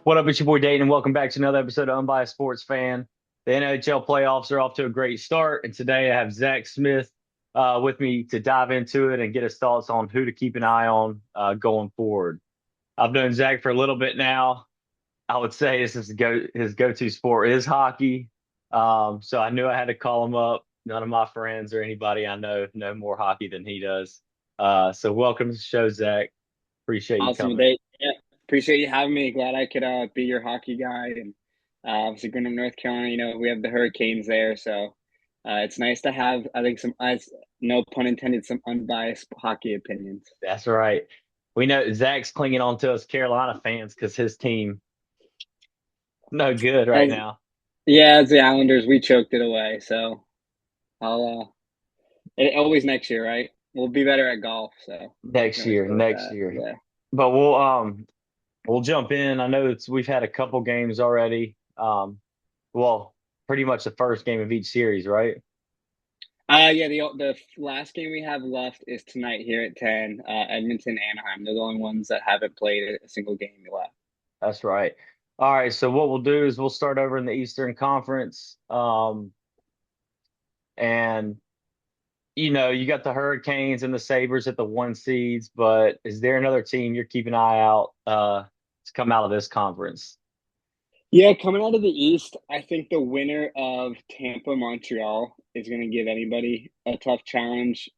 What up, it's your boy Dayton, and welcome back to another episode of Unbiased Sports Fan. The NHL playoffs are off to a great start, and today I have Zach Smith with me to dive into it and get his thoughts on who to keep an eye on going forward. I've known Zach for a little bit now. I would say his go-to sport is hockey. So I knew I had to call him up. None of my friends or anybody I know more hockey than he does. So welcome to the show, Zach. Appreciate you Awesome coming. day. Yeah, appreciate you having me. Glad I could be your hockey guy. And obviously, going to North Carolina, we have the Hurricanes there, so it's nice to have, I think, some, as no pun intended, some unbiased hockey opinions. That's right. We know Zach's clinging on to us Carolina fans because his team no good right As now. yeah, as the Islanders, we choked it away. So I'll always next year, right? We'll be better at golf, so can Next always year, go with next that. year. Yeah. But we'll jump in. I know we've had a couple games already. Well, pretty much the first game of each series, right? Yeah. The last game we have left is tonight here at 10. Edmonton, Anaheim. They're the only ones that haven't played a single game left. That's right. All right, so what we'll do is we'll start over in the Eastern Conference. And you got the Hurricanes and the Sabres at the one seeds, but is there another team you're keeping an eye out to come out of this conference? Yeah, coming out of the East, I think the winner of Tampa Montreal is going to give anybody a tough challenge.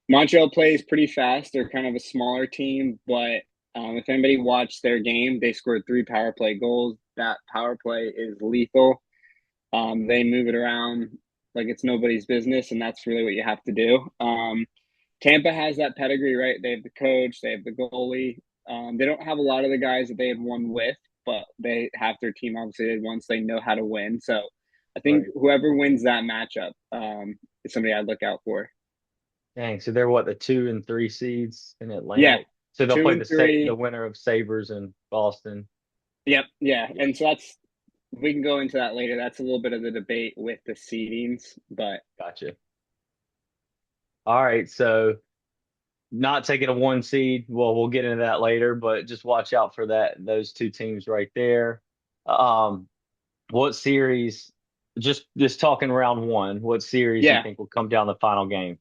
Montreal plays pretty fast. They're kind of a smaller team, but if anybody watched their game, they scored three power play goals. That power play is lethal. They move it around like it's nobody's business, and that's really what you have to do. Tampa has that pedigree, right? They have the coach, they have the goalie. They don't have a lot of the guys that they had won with, but they have their team obviously once they know how to win. So I think Right. whoever wins that matchup is somebody I'd look out for. Dang, so they're what, the two and three seeds in Yeah, Atlantic? So they'll two play and the three. winner of Sabres and Boston. Yep, yeah, Yeah, and so that's we can go into that later. That's a little bit of the debate with the seedings, but gotcha. All right, so not taking a one seed. Well, we'll get into that later, but just watch out for those two teams right there. Um, what series? Just talking round one. What series you yeah. think will come down the final game?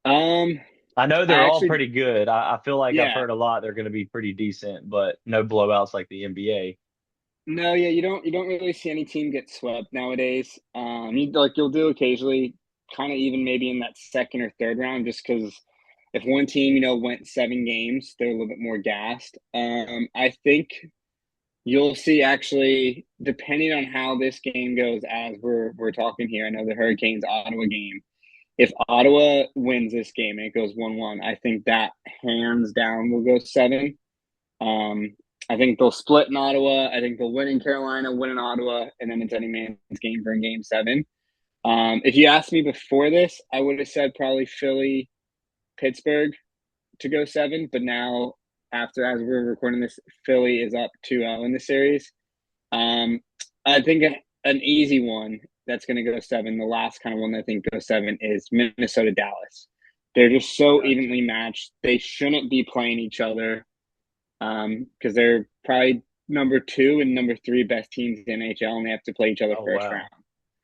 Um, I know I they're all actually, pretty good. I feel like I've yeah, heard a lot they're going to be pretty decent, but no blowouts like the NBA. no, yeah, you don't really see any team get swept nowadays. You'll do occasionally, kind of even maybe in that second or third round, just because if one team went 7 games, they're a little bit more gassed. I think you'll see actually, depending on how this game goes, as we're talking here. I know the Hurricanes Ottawa game. If Ottawa wins this game and it goes 1-1, I think that hands down will go 7. Um, I think they'll split in Ottawa. I think they'll win in Carolina, win in Ottawa, and then it's any man's game for game 7. If you asked me before this, I would have said probably Philly, Pittsburgh to go 7. But now, after as we're recording this, Philly is up 2-0 in the series. Um, I think an easy one that's going to go 7, the last kind of one that I think goes 7 is Minnesota Dallas. They're just so Gotcha. evenly matched. They shouldn't be playing each other because they're probably number 2 and number 3 best teams in the NHL, and they have to play each other Oh first round. wow.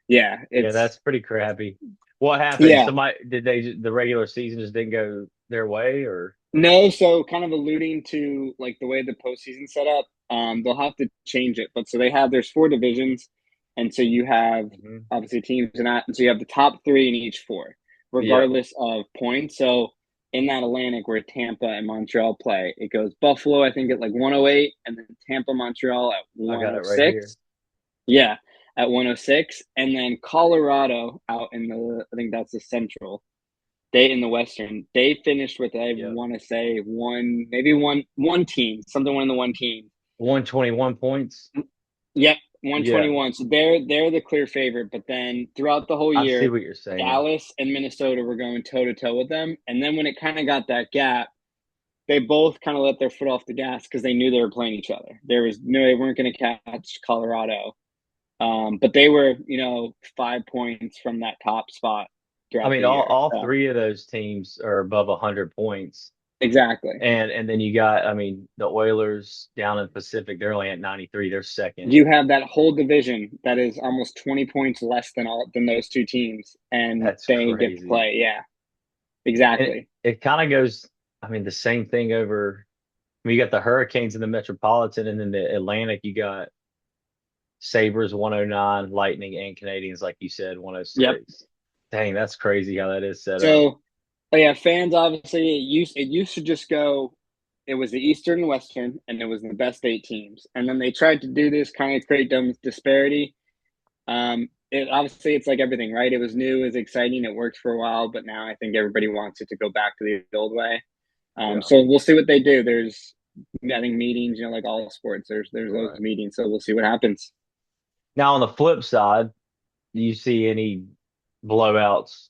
Yeah, Yeah, it's that's pretty crappy. What happened? yeah. Somebody did they the regular season just didn't go their way or No, so kind of alluding to like the way the postseason set up, they'll have to change it. But so they have there's 4 divisions, and so you have Mhm. obviously teams in that, and so you have the top 3 in each 4, Yep. regardless of points. So in that Atlantic where Tampa and Montreal play, it goes Buffalo, I think, at like 108, and then Tampa Montreal at I got it right here. 106. Yeah, at 106, and then Colorado out in the I think that's the Central. They in the Western, they finished with I Yep. want to say one team, something one in the one team. 121 points. Yep, Yeah. 121. So they're the clear favorite. But then throughout the whole I see year, what you're saying. Dallas and Minnesota were going toe to toe with them. And then when it kind of got that gap, they both kind of let their foot off the gas because they knew they were playing each other. There was no they weren't going to catch Colorado, but they were 5 points from that top spot I throughout mean, the all year. all So three of those teams are above 100 points. Exactly. And then you got, I mean, the Oilers down in the Pacific, they're only at 93. They're second. You have that whole division that is almost 20 points less than those two teams, and That's they get to crazy. play. Yeah, And exactly. it kind of goes, I mean, the same thing over. I mean, you got the Hurricanes in the Metropolitan, and then the Atlantic, you got Sabres 109, Lightning, and Canadians, like you said, Yep. 106. Dang, that's crazy how that is set up. So, but yeah, fans obviously it used to just go. It was the Eastern and Western, and it was the best eight teams. And then they tried to do this kind of create dumb disparity. It obviously it's like everything, right? It was new, it was exciting, it worked for a while, but now I think everybody wants it to go back to the old way. Yeah, So we'll see what they do. There's, I think, meetings, like all sports. There's those right. meetings, so we'll see what happens. Now on the flip side, do you see any blowouts?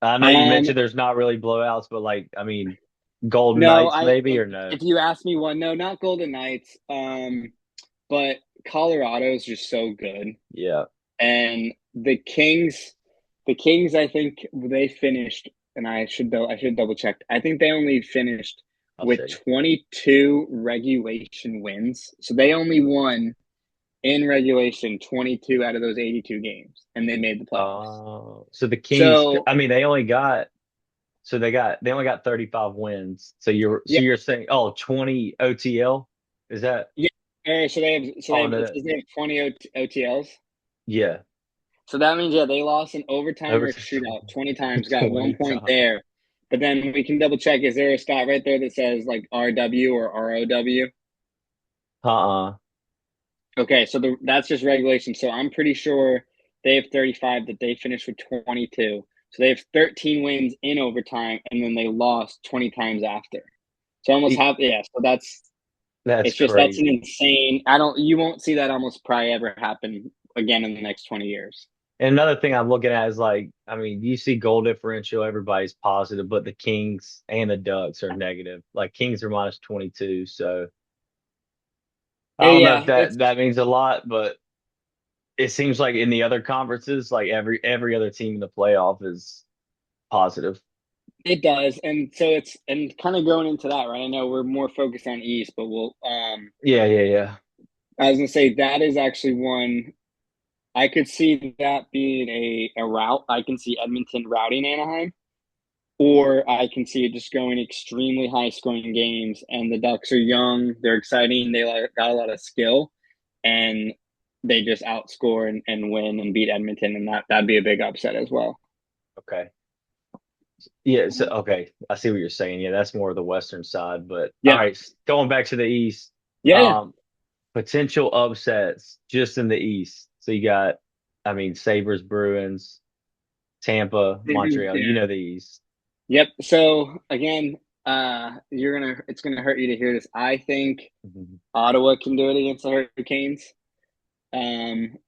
I know you Um, mentioned there's not really blowouts, but like, I mean, Golden no, Knights I maybe or no? if you ask me one, no, not Golden Knights. But Colorado is just so good, Yeah, and the Kings, I think they finished, and I should double check. I think they only finished I'll with check. 22 regulation wins, so they only won in regulation 22 out of those 82 games, and they made the playoffs. So the Kings, So I mean, they only got 35 wins. So yeah, you're saying, oh, 20 OTL? Is that, yeah. So oh it no, says they have 20 OTLs. yeah, So that means, yeah, they lost in overtime over or shootout 20 times, got 20 1 point times. there. But then we can double check. Is there a stat right there that says like RW or ROW? Uh-uh. Okay, so that's just regulation. So I'm pretty sure they have 35 that they finished with 22. So they have 13 wins in overtime, and then they lost 20 times after. So almost E- half, yeah. So That's that's an crazy. insane. You won't see that almost probably ever happen again in the next 20 years. And another thing I'm looking at is like, I mean, you see goal differential, everybody's positive, but the Kings and the Ducks are negative. Like Kings are minus 22. So I don't know if Yeah, that means a lot, but it seems like in the other conferences, like every other team in the playoff is positive. it does, and so and kind of going into that, right? I know we're more focused on East, but Yeah, yeah, yeah. I was gonna say that is actually one I could see that being a route. I can see Edmonton routing Anaheim, or I can see it just going extremely high scoring games. And the Ducks are young, they're exciting, got a lot of skill, and they just outscore and win and beat Edmonton, and that'd be a big upset as well. Okay. Yeah, so okay, I see what you're saying. Yeah, that's more of the western side, but all Yep. right, going back to the east, Yeah. Yeah. um, potential upsets just in the east. So you got, I mean, Sabres, Bruins, Tampa, Mhm. Montreal. You Yeah. know the east. Yep. So again, it's gonna hurt you to hear this. I think Mhm. Ottawa can do it against the Hurricanes. Um,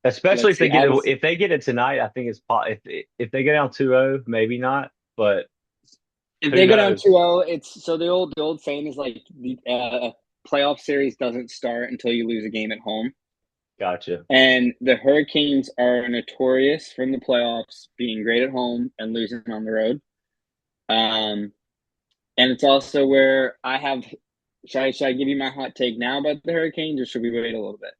Especially let's if they see. get it, if they get it tonight, I think if they go down 2-0, maybe not, but If who they go down knows? 2-0, it's so the old saying is like the playoff series doesn't start until you lose a game at home. Gotcha. And the Hurricanes are notorious from the playoffs being great at home and losing on the road. Um, and it's also where I have. Should I give you my hot take now about the Hurricanes, or should we wait a little bit?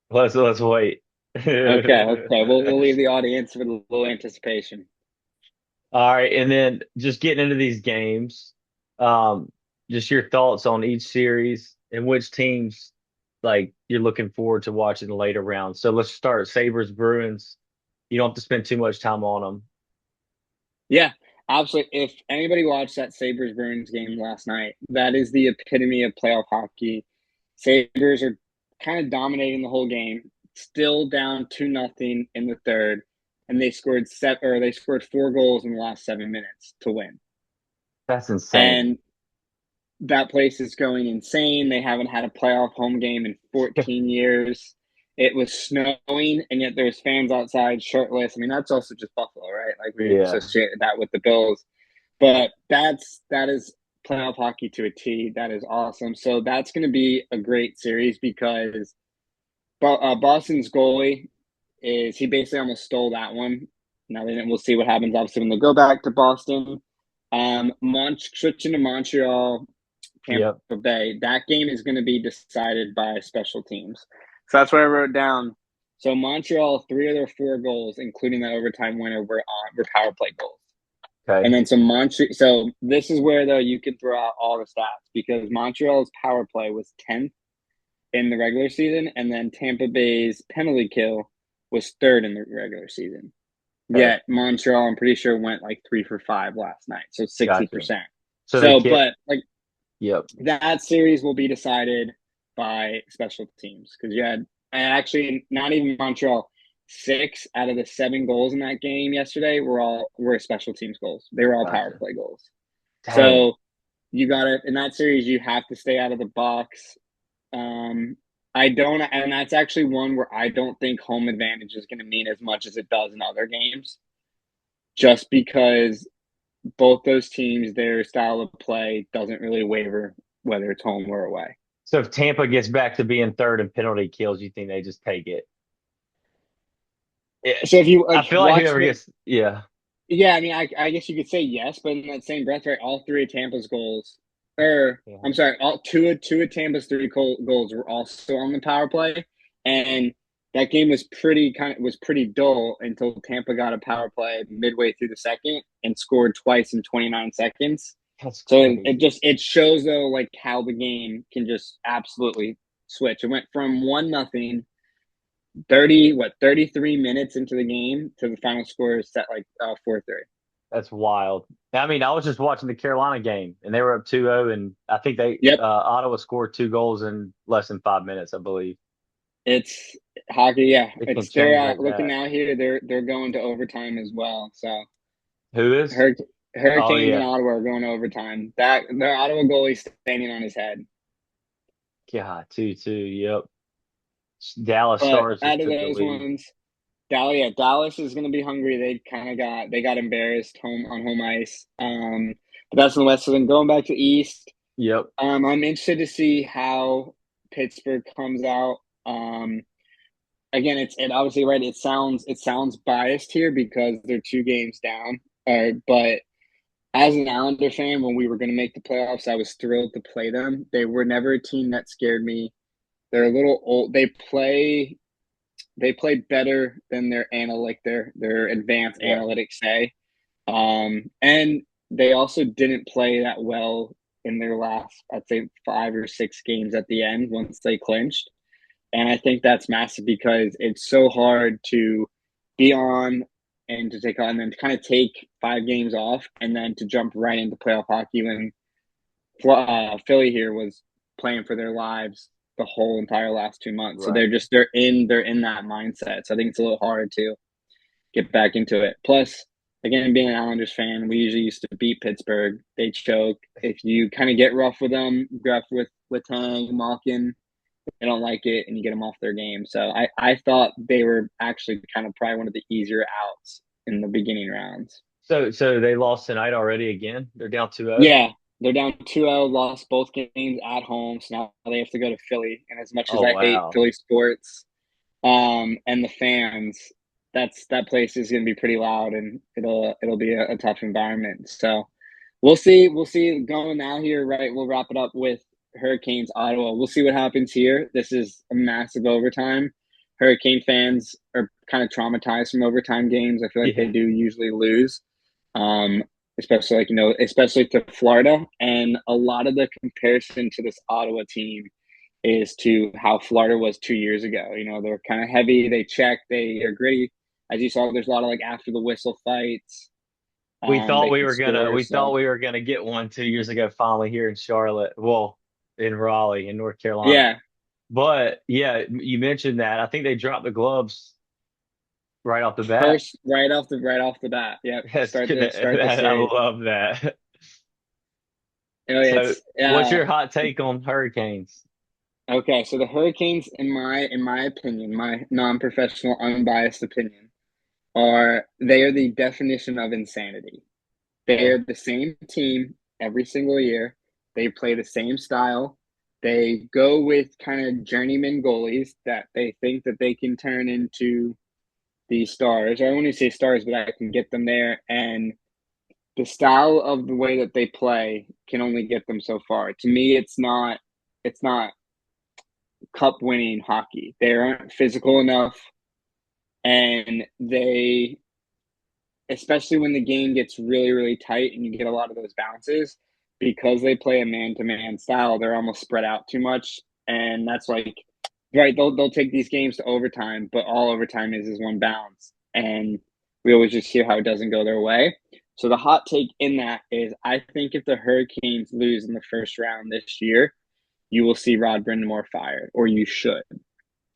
Let's wait. Okay, okay. We'll leave the audience with a little anticipation. All right, and then just getting into these games, um, just your thoughts on each series and which teams like you're looking forward to watching the later rounds. So let's start Sabres Bruins. You don't have to spend too much time on them. Yeah, absolutely. If anybody watched that Sabres Bruins game last night, that is the epitome of playoff hockey. Sabres are kind of dominating the whole game, still down 2-0 in the third, and they scored 4 goals in the last 7 minutes to win. That's insane. And that place is going insane. They haven't had a playoff home game in 14 years. It was snowing, and yet there's fans outside shirtless. I mean, that's also just Buffalo, right? Like we Yeah, associate that with the Bills, but that is playoff hockey to a T. That is awesome. So that's going to be a great series because Boston's goalie he basically almost stole that one. Now then we'll see what happens. Obviously, when they go back to Boston, Switching to Montreal, Tampa Yep. Bay. That game is going to be decided by special teams. So that's what I wrote down. So Montreal, 3 of their 4 goals, including that overtime winner, were power play goals. And Okay. then so this is where though you can throw out all the stats because Montreal's power play was 10th in the regular season, and then Tampa Bay's penalty kill was third in the regular season. Okay. Yet Montreal, I'm pretty sure, went like 3 for 5 last night, so Gotcha. 60%. So they So, kept. but like Yep. that series will be decided by special teams because you had, and actually not even Montreal. 6 out of the 7 goals in that game yesterday were special teams goals. They were all power Gotcha. play goals. Dang. So you got to in that series you have to stay out of the box. Um, I don't, and that's actually one where I don't think home advantage is going to mean as much as it does in other games, just because both those teams, their style of play doesn't really waver whether it's home or away. So if Tampa gets back to being third in penalty kills, you think they just take it? Yeah. So if you I like feel like watch whoever the, gets. Yeah. yeah, I mean, I guess you could say yes, but in that same breath, right? All 3 of Tampa's goals, or Yeah. I'm sorry, all two of Tampa's 3 goals were also on the power play, and that game was pretty dull until Tampa got a power play midway through the second and scored twice in 29 seconds. That's So crazy. it shows though like how the game can just absolutely switch. It went from 1-0 33 minutes into the game to the final score is set like 4-3. That's wild. I mean, I was just watching the Carolina game, and they were up 2-0, and I think they Yep, Ottawa scored 2 goals in less than 5 minutes, I believe. it's hockey. Yeah, It can it's change they're like looking that. out here. They're going to overtime as well. So Who is? Hur- Oh Hurricanes and yeah. Ottawa are going to overtime. That the Ottawa goalie standing on his head. God, 2-2. Yep. Dallas But Stars out just of took the those lead. ones, Dallas is going to be hungry. They got embarrassed home ice. But that's in the West. So then going back to East, Yep. I'm interested to see how Pittsburgh comes out. Um, Again, it obviously right. It sounds biased here because they're 2 games down. But as an Islander fan, when we were going to make the playoffs, I was thrilled to play them. They were never a team that scared me. They're a little old. They play better than their advanced Yeah. analytics say. And they also didn't play that well in their last, I'd say, 5 or 6 games at the end once they clinched. And I think that's massive because it's so hard to be on and to take on and then to kind of take 5 games off and then to jump right into playoff hockey when Philly here was playing for their lives the whole entire last 2 months. So Right. they're in that mindset. So I think it's a little hard to get back into it. Plus, again, being an Islanders fan, we usually used to beat Pittsburgh. They choke. If you kind of get rough with them, rough with Tang, Malkin, they don't like it, and you get them off their game. So I thought they were actually kind of probably one of the easier outs in the beginning rounds. So they lost tonight already again. They're down 2-0. Yeah, they're down 2-0, lost both games at home, so now they have to go to Philly. And as much as Oh I hate wow. Philly sports, and the fans, that place is going to be pretty loud, and it'll be a tough environment. So we'll see. We'll see going now here, right? We'll wrap it up with Hurricanes Ottawa. We'll see what happens here. This is a massive overtime. Hurricane fans are kind of traumatized from overtime games. I feel like they Yeah. do usually lose, um, especially especially to Florida. And a lot of the comparison to this Ottawa team is to how Florida was 2 years ago. They're kind of heavy. They check. They are gritty. As you saw, there's a lot of like after the whistle fights. They can score. We thought So we were gonna get one 2 years ago finally here in Charlotte. Well, in Raleigh in North Carolina. yeah, But yeah, you mentioned that. I think they dropped the gloves right off the bat. first right off the bat. Yep. That's Start good. the start the I series. love that. So, It's what's your hot take on Hurricanes? okay. So the Hurricanes, in my opinion, my non-professional, unbiased opinion, they are the definition of insanity. They Okay. are the same team every single year. They play the same style. They go with kind of journeyman goalies that they think that they can turn into the stars. I don't want to say stars, but I can get them there. And the style of the way that they play can only get them so far. To me, it's not cup winning hockey. They aren't physical enough, and they, especially when the game gets really really tight and you get a lot of those bounces, because they play a man to man style. They're almost spread out too much, and that's like right. They'll take these games to overtime, but all overtime is one bounce, and we always just hear how it doesn't go their way. So the hot take in that is, I think if the Hurricanes lose in the first round this year, you will see Rod Brind'Amour fired, or you should.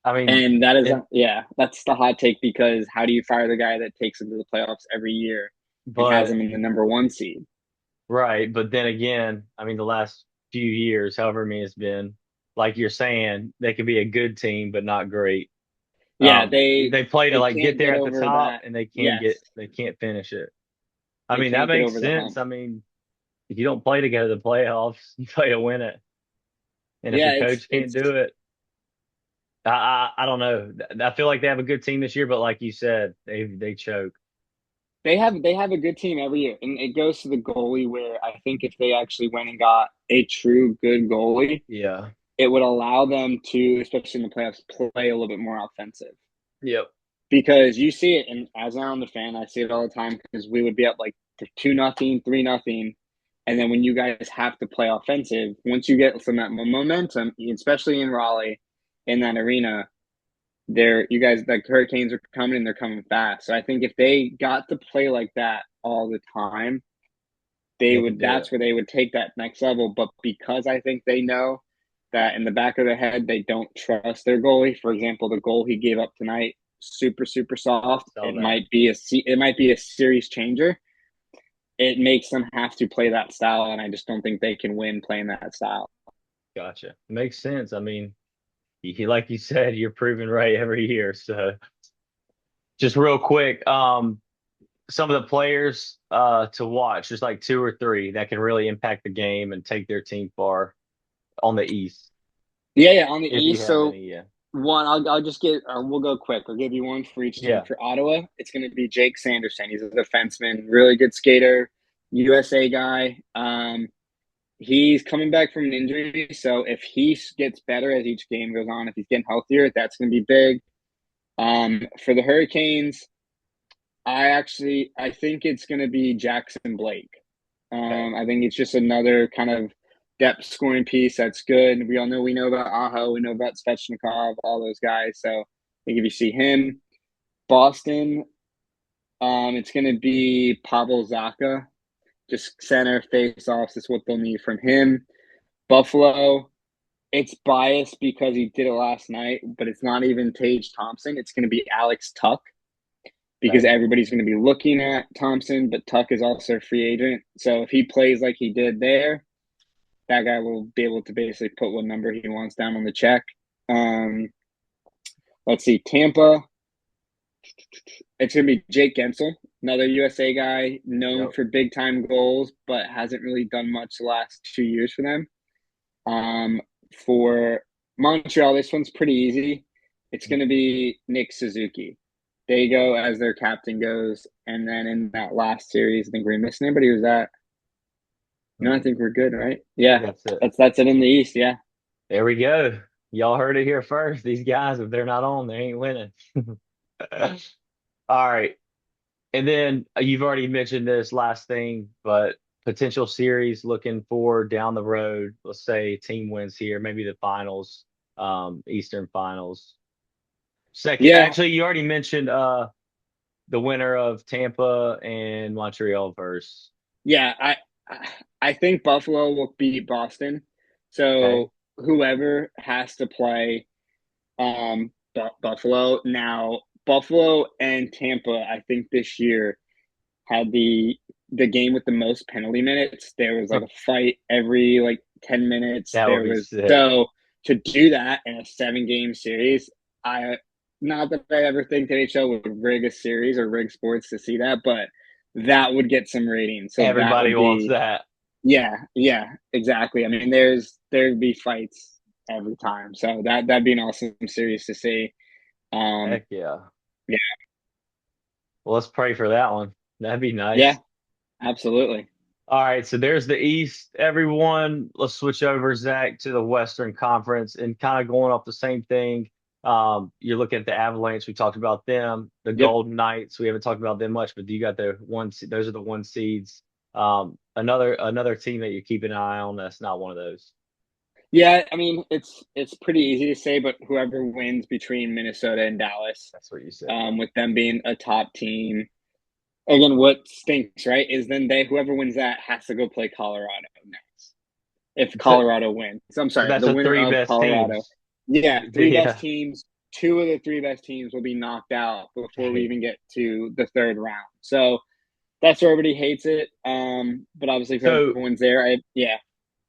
I mean, And that is, and yeah, that's the hot take, because how do you fire the guy that takes them to the playoffs every year and has but them in the number one seed? right, but then again, I mean, the last few years, however many it's been, like you're saying, they could be a good team but not great. Yeah, they They play to they like get can't there get at the over top, that. and Yes, they can't finish it. I they mean, that can't get makes over the sense. hump. I mean, if you don't play to go to the playoffs, you play to win it. And if Yeah, your coach can't it's do it, I don't know. I feel like they have a good team this year, but like you said, they choke. they have a good team every year, and it goes to the goalie, where I think if they actually went and got a true good goalie, Yeah. it would allow them to, especially in the playoffs, play a little bit more offensive. Yep. Because you see it, and as I'm the fan, I see it all the time, because we would be up like 2-0, 3-0, and then when you guys have to play offensive, once you get some of that momentum, especially in Raleigh, in that arena, there you guys, like, Hurricanes are coming and they're coming fast. So I think if they got to play like that all the time, they They could would. do it. That's where they would take that next level. But because I think they know that in the back of their head they don't trust their goalie. For example, the goal he gave up tonight, super super soft. Saw It that. might be a series changer. It makes them have to play that style, and I just don't think they can win playing that style. Gotcha. Makes sense. I mean, like you said, you're proven right every year. So just real quick, some of the players to watch, just like two or three that can really impact the game and take their team far on the East, Yeah, yeah. On the if you East, have so any. Yeah. one, I'll just get. We'll go quick. I'll give you one for each team. Yeah. For Ottawa, it's going to be Jake Sanderson. He's a defenseman, really good skater, USA guy. He's coming back from an injury, so if he gets better as each game goes on, if he's getting healthier, that's going to be big. For the Hurricanes, I think it's going to be Jackson Blake. Okay. I think it's just another kind of depth scoring piece that's good. We know about Aho, we know about Svechnikov, all those guys. So I think if you see him, Boston, it's going to be Pavel Zaka, just center face offs is what they'll need from him. Buffalo, it's biased because he did it last night, but it's not even Tage Thompson. It's going to be Alex Tuck, because Okay. everybody's going to be looking at Thompson, but Tuck is also a free agent. So if he plays like he did there, that guy will be able to basically put what number he wants down on the check. Um, let's see, Tampa. It's going to be Jake Gensel, another USA guy known Yep. for big time goals, but hasn't really done much the last 2 years for them. For Montreal, this one's pretty easy. It's going to be Nick Suzuki. They go as their captain goes, and then in that last series, I think we're missing anybody. Was that? No, I Mm-mm. think we're good, right? I think Yeah, that's it. that's it in the East. Yeah, There we go. Y'all heard it here first. These guys, if they're not on, they ain't winning. All right. And then you've already mentioned this last thing, but potential series looking forward down the road. Let's say team wins here, maybe the finals, Eastern finals. Second, yeah, actually, you already mentioned the winner of Tampa and Montreal versus. yeah. I think Buffalo will beat Boston. Okay. So whoever has to play Buffalo now, Buffalo and Tampa, I think this year had the game with the most penalty minutes. There was like a fight every like 10 minutes. That would There be was sick. so to do that in a 7 game series. I Not that I ever think the NHL would rig a series or rig sports to see that, but that would get some ratings. So that Everybody would wants be, that. yeah, yeah, exactly. I mean, there'd be fights every time. So that'd be an awesome series to see. Um, Heck yeah. yeah, Well, let's pray for that one. That'd be yeah, nice. Absolutely. All right, so there's the East. Everyone, let's switch over, Zach, to the Western Conference and kind of going off the same thing. You're looking at the Avalanche. We talked about them. The Yep. Golden Knights. We haven't talked about them much, but you got the one. Those are the one seeds. Another team that you're keeping an eye on. That's not one of those. Yeah, I mean it's pretty easy to say, but whoever wins between Minnesota and Dallas, That's what you said. with them being a top team, again, what stinks, right, is then they whoever wins that has to go play Colorado next. If So, Colorado wins, I'm so sorry, that's the the winner three of best Colorado. teams. Yeah, three best Yeah. teams. Two of the three best teams will be knocked out before we Dang. even get to the third round. So that's where everybody hates it. But obviously, if So everyone's there, yeah,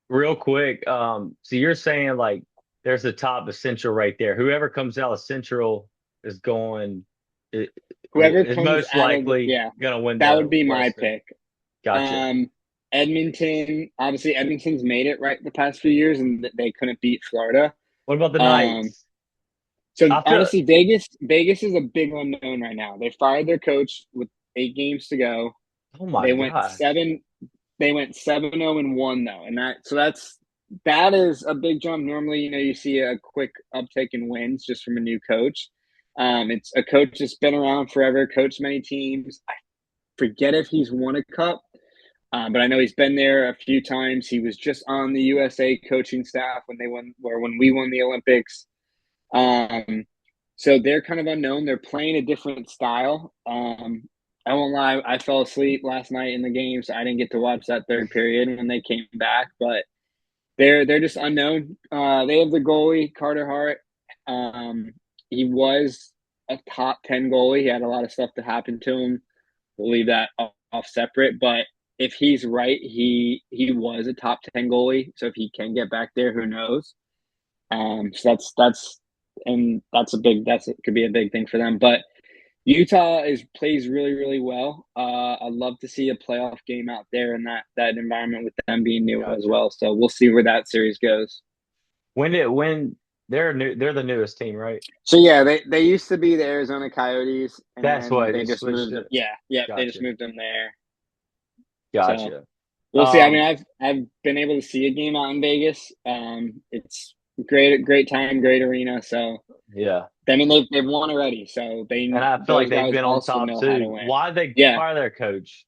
real quick, so you're saying like there's the top of Central right there. Whoever comes out of Central is going i- whoever is comes most out of likely yeah, gonna win that the would be my Western. pick. Gotcha. Um, Edmonton, obviously, Edmonton's made it right the past few years, and they couldn't beat Florida. What about the Um, Knights? so I feel honestly, Vegas is a big unknown right now. They fired their coach with 8 games to go. oh my They went gosh. 7. They went 7-0-1 though, and that is a big jump. Normally, you see a quick uptick in wins just from a new coach. It's a coach that's been around forever, coached many teams. I forget if he's won a cup, but I know he's been there a few times. He was just on the USA coaching staff when they won, or when we won the Olympics. Um, so they're kind of unknown. They're playing a different style. I won't lie, I fell asleep last night in the game, so I didn't get to watch that third period when they came back. But they're just unknown. They have the goalie Carter Hart. He was a top 10 goalie. He had a lot of stuff to happen to him. We'll leave that off separate. But if he's right, he was a top 10 goalie. So if he can get back there, who knows? So that's a big could be a big thing for them. But Utah is plays really really well. I'd love to see a playoff game out there in that environment with them being new as Gotcha. well. So we'll see where that series goes. When they're the newest team, right? So yeah, they used to be the Arizona Coyotes, and That's then why they they just switched moved them. it. Yeah, yeah, they just Gotcha. moved them there. So Gotcha. we'll see. I mean, Um, I've been able to see a game out in Vegas. It's great time, great arena. So yeah. I mean, they've won already, so And I feel like those they've guys been on also top know how to too. win. Why they Yeah. fire their coach?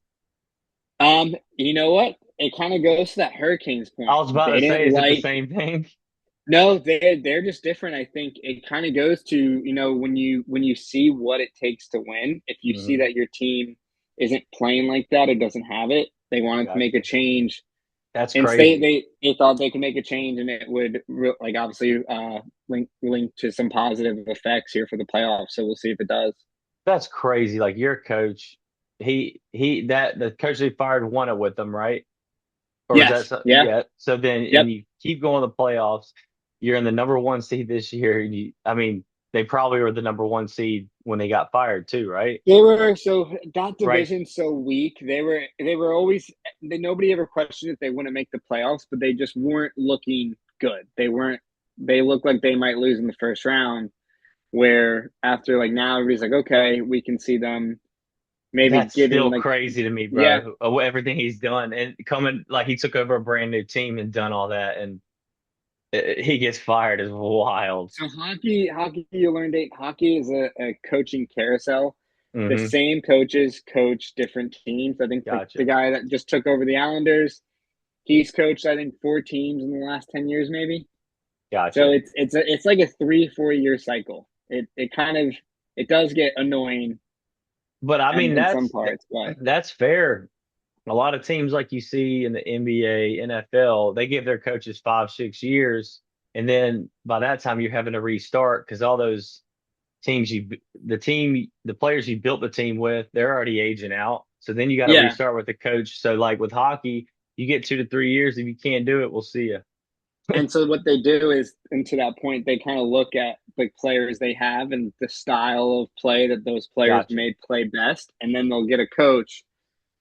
You know what? It kind of goes to that Hurricanes I point. was about They to say, didn't is it the like. same thing? No, they're just different. I think it kind of goes to when you see what it takes to win. If you see Hmm. that your team isn't playing like that or doesn't have it, they wanted to make a Gotcha. change. That's And crazy. they thought they could make a change, and it would like obviously link to some positive effects here for the playoffs. So we'll see if it does. That's crazy. Like your coach, he that the coach they fired won it with them, right? Or is that Yes. so, Yeah. yeah? So then, Yep. and you keep going to the playoffs. You're in the number one seed this year. And I mean, they probably were the number one seed when they got fired too, right? They were so that Right. division's so weak. They were always nobody ever questioned if they wouldn't make the playoffs, but they just weren't looking good. They weren't. They looked like they might lose in the first round. Where after like now everybody's like, okay, we can see them maybe That's getting still like, crazy to me, yeah. bro. Everything he's done and coming like he took over a brand new team and done all that, and he gets fired is wild. So hockey, you learned it. Hockey is a coaching carousel. The Hmm. same coaches coach different teams. I think the Gotcha. guy that just took over the Islanders, he's coached I think 4 teams in the last 10 years, maybe. So Gotcha. it's like a 3-4 year cycle. It kind of it does get annoying But I mean, in some parts, but that's fair. A lot of teams like you see in the NBA, NFL, they give their coaches 5, 6 years, and then by that time you're having to restart because all those teams the players you built the team with, they're already aging out. So then you got to yeah. restart with the coach. So like with hockey, you get 2 to 3 years. If you can't do it, we'll see you. And so what they do is, and to that point, they kind of look at the players they have and the style of play that those players Gotcha. may play best, and then they'll get a coach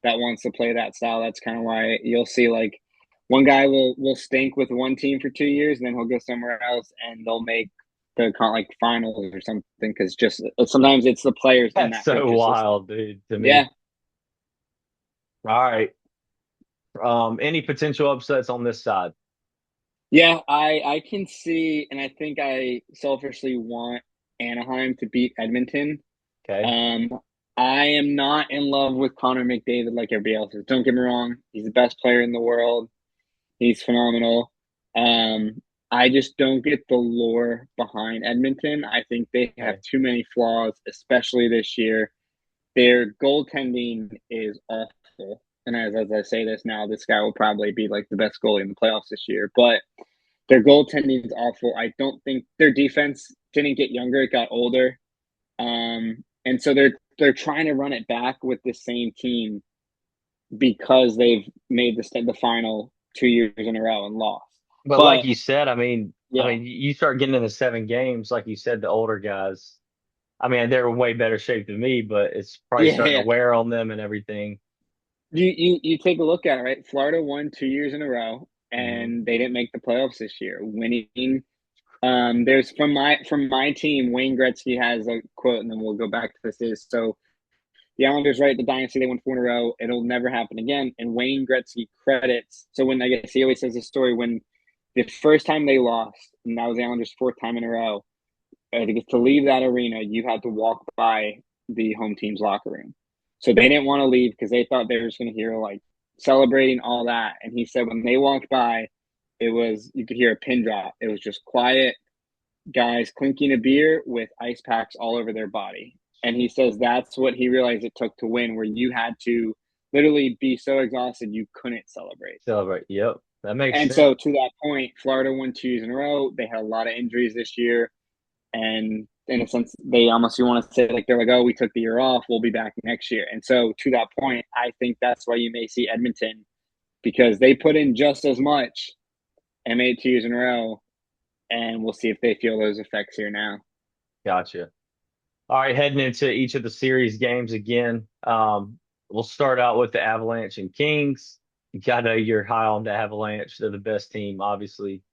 that wants to play that style. That's kind of why you'll see like one guy will stink with one team for 2 years, and then he'll go somewhere else, and they'll make the like finals or something because just sometimes it's the players in That's that so coach's system. wild, dude, to Yeah, me. All right. Any potential upsets on this side? Yeah, I can see, and I think I selfishly want Anaheim to beat Edmonton. Okay. Um, I am not in love with Connor McDavid like everybody else is. Don't get me wrong; he's the best player in the world. He's phenomenal. Um, I just don't get the lore behind Edmonton. I think they have Okay. too many flaws, especially this year. Their goaltending is awful. And as I say this now, this guy will probably be like the best goalie in the playoffs this year. But their goaltending is awful. I don't think their defense didn't get younger; it got older. And so they're trying to run it back with the same team because they've made the final 2 years in a row and lost. But like But you said, I yeah, mean, you start getting into 7 games, like you said, the older guys. I mean, they're in way better shape than me, but it's probably starting to yeah. wear on them and everything. You take a look at it, right? Florida won 2 years in a row, Hmm. and they didn't make the playoffs this year. Winning. There's from my team, Wayne Gretzky has a quote, and then we'll go back to this. Is so the Islanders, right? The dynasty, they won 4 in a row. It'll never happen again. And Wayne Gretzky credits. So when I guess he always says the story when the first time they lost, and that was the Islanders' fourth time in a row. To leave that arena, you had to walk by the home team's locker room. So they didn't want to leave because they thought they were just going to hear like celebrating all that. And he said when they walked by, it was you could hear a pin drop. It was just quiet guys clinking a beer with ice packs all over their body. And he says that's what he realized it took to win, where you had to literally be so exhausted you couldn't celebrate. Celebrate. Yep. That makes And sense. so to that point, Florida won 2 years in a row. They had a lot of injuries this year. And in a sense, they almost you want to say like they're like, oh, we took the year off, we'll be back next year. And so to that point, I think that's why you may see Edmonton because they put in just as much and made 2 years in a row. And we'll see if they feel those effects here now. Gotcha. All right, heading into each of the series games again. We'll start out with the Avalanche and Kings. You gotta know you're high on the Avalanche. They're the best team, obviously,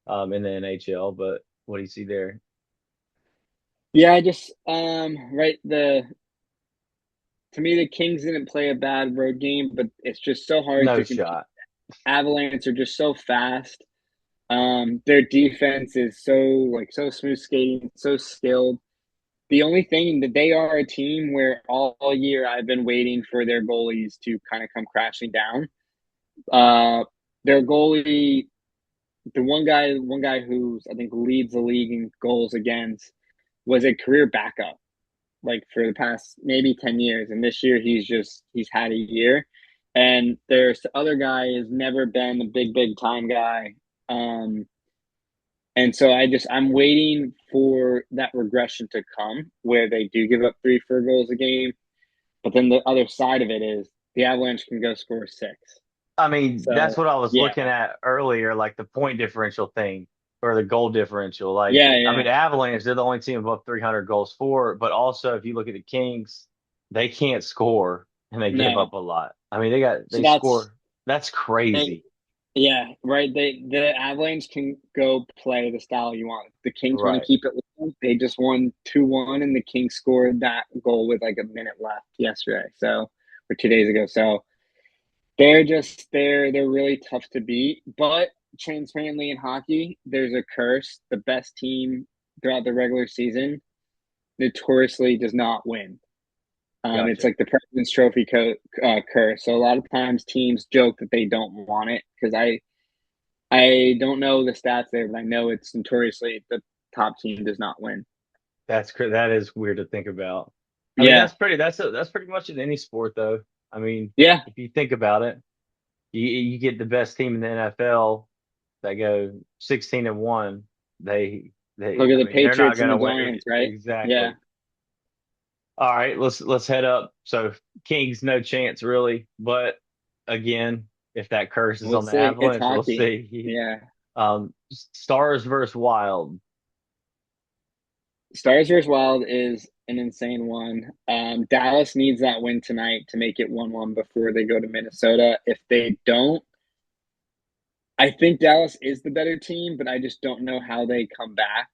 in the NHL. But what do you see there? Yeah, I just right the to me the Kings didn't play a bad road game, but it's just so hard No to compete. shot. Avalanche are just so fast. Their defense is so smooth skating, so skilled. The only thing that they are a team where all year I've been waiting for their goalies to kind of come crashing down. Uh, their goalie, the one guy who's I think leads the league in goals against, was a career backup like for the past maybe 10 years. And this year he's had a year. And there's the other guy has never been a big time guy. Um, and so I'm waiting for that regression to come where they do give up 3 4 goals a game. But then the other side of it is the Avalanche can go score six. I mean, that's So what I was yeah, looking at earlier, like the point differential thing or the goal differential. Like, I yeah, mean, Avalanche, they're the only team above 300 goals for, but also if you look at the Kings, they can't score and they give no. up a lot. I mean, So they that's score. That's crazy. yeah, right. The Avalanche can go play the style you want. The Kings want to Right. keep it low. They just won 2-1, and the Kings scored that goal with like a minute left yesterday. So or 2 days ago. So they're really tough to beat. But transparently in hockey, there's a curse. The best team throughout the regular season notoriously does not win. It's Gotcha. like the President's Trophy curse. So a lot of times teams joke that they don't want it because I don't know the stats there, but I know it's notoriously the top team does not win. That is weird to think about. I mean, Yeah, that's pretty much in any sport though. I mean, yeah. if you think about it, you get the best team in the NFL that go 16-1. Look at I the mean, they're not Patriots and gonna the win Giants, right? Yeah. exactly. All right, let's head up. So Kings no chance really, but again, if that curse is We'll on the see. It's Avalanche, we'll hockey. see. Yeah. Stars versus Wild. Stars versus Wild is an insane one. Dallas needs that win tonight to make it 1-1 before they go to Minnesota. If they don't, I think Dallas is the better team, but I just don't know how they come back.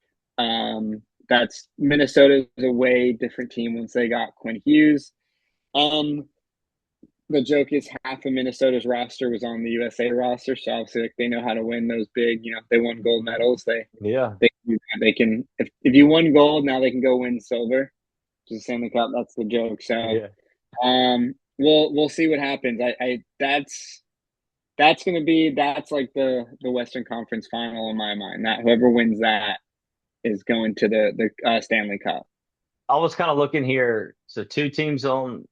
That's Minnesota is a way different team once they got Quinn Hughes. Um, the joke is half of Minnesota's roster was on the USA roster, so obviously like they know how to win those big. They won gold medals. Yeah, They can if you won gold, now they can go win silver, which is Stanley Cup. That's the joke. So yeah. we'll see what happens. I that's gonna be that's like the Western Conference final in my mind. That whoever wins that is going to the Stanley Cup. I was kind of looking here. So two teams on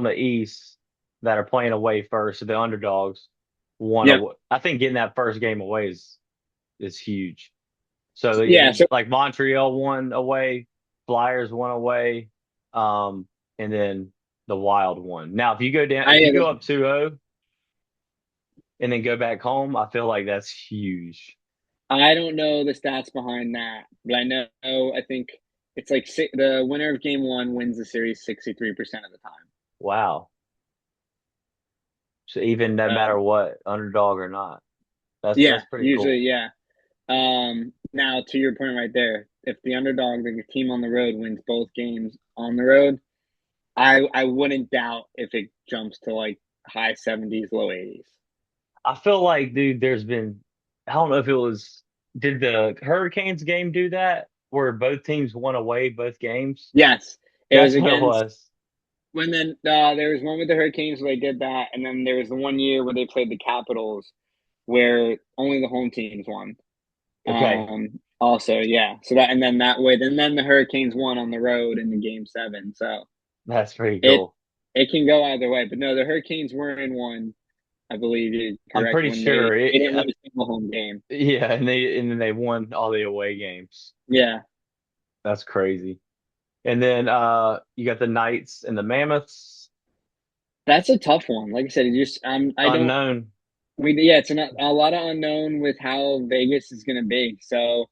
the East that are playing away first, so the underdogs. One Yep. away. I think getting that first game away is huge. So Yeah. So like Montreal won away, Flyers won away, um, and then the Wild won. Now, if you go I up 2-0 and then go back home, I feel like that's huge. I don't know the stats behind that, but I know I think it's like the winner of game one wins the series 63% of the time. Wow. So even no matter So what, underdog or not, yeah, that's pretty usually cool. yeah. Now to your point right there, if the underdog, the team on the road wins both games on the road, I wouldn't doubt if it jumps to like high 70s, low 80s. I feel like, dude, I don't know if it was, did the Hurricanes game do that where both teams won away both games? Yes, it was That's what it against was. when then there was one with the Hurricanes where they did that, and then there was the one year where they played the Capitals where only the home teams won. Okay, Also, yeah. So that and then that way, then the Hurricanes won on the road in the game seven. So that's pretty it cool. it can go either way. But no, the Hurricanes were in one. I believe you're I'm correct pretty when sure they didn't win a single home game. yeah, and then they won all the away games. Yeah, That's crazy. And then you got the Knights and the Mammoths, that's a tough one. Like I said, it just I don't unknown. we yeah, it's a lot of unknown with how Vegas is going to be. So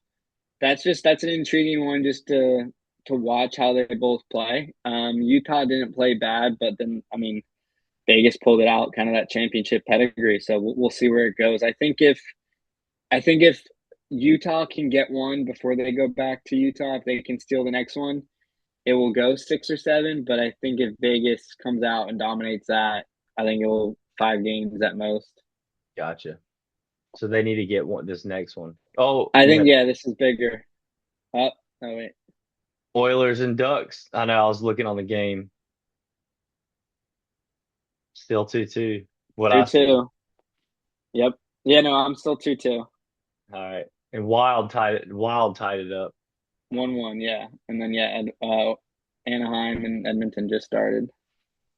that's an intriguing one just to watch how they both play. Utah didn't play bad, but then I mean Vegas pulled it out, kind of that championship pedigree. So we'll see where it goes. I think if Utah can get one before they go back to Utah, if they can steal the next one, it will go 6 or 7. But I think if Vegas comes out and dominates that, I think it will 5 games at most. Gotcha. So they need to get this next one. Oh, I you think got yeah, this is bigger. Oh, oh wait, Oilers and Ducks. I know I was looking on the game. Still 2-2. What two I see. two. Yep. Yeah, no, I'm still 2-2. All right. And Wild tied it up. 1-1. Yeah, and then yeah, Anaheim and Edmonton just started.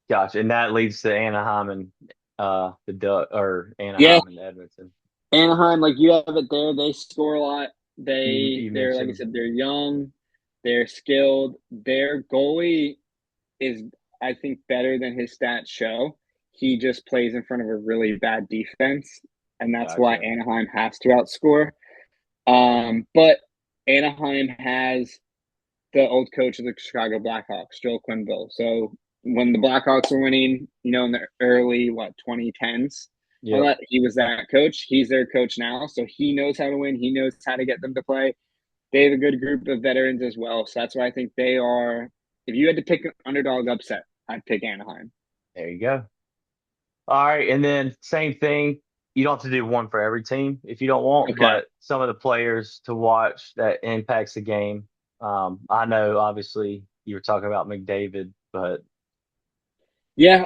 Gotcha. And that leads to Anaheim and the Duck or Yeah, Anaheim and Edmonton. Anaheim, like you have it there. They score a lot. You They're like I mentioned. said, they're young, they're skilled. Their goalie is, I think, better than his stats show. He just plays in front of a really bad defense, and that's why Gotcha. Anaheim has to outscore. But Anaheim has the old coach of the Chicago Blackhawks, Joel Quenneville. So when the Blackhawks were winning, in the early 2010s, all Yep. that he was that coach. He's their coach now, so he knows how to win. He knows how to get them to play. They have a good group of veterans as well, so that's why I think they are. If you had to pick an underdog upset, I'd pick Anaheim. There you go. All right. And then same thing. You don't have to do one for every team if you don't want, Okay. but some of the players to watch that impacts the game. I know obviously you were talking about McDavid, but Yeah.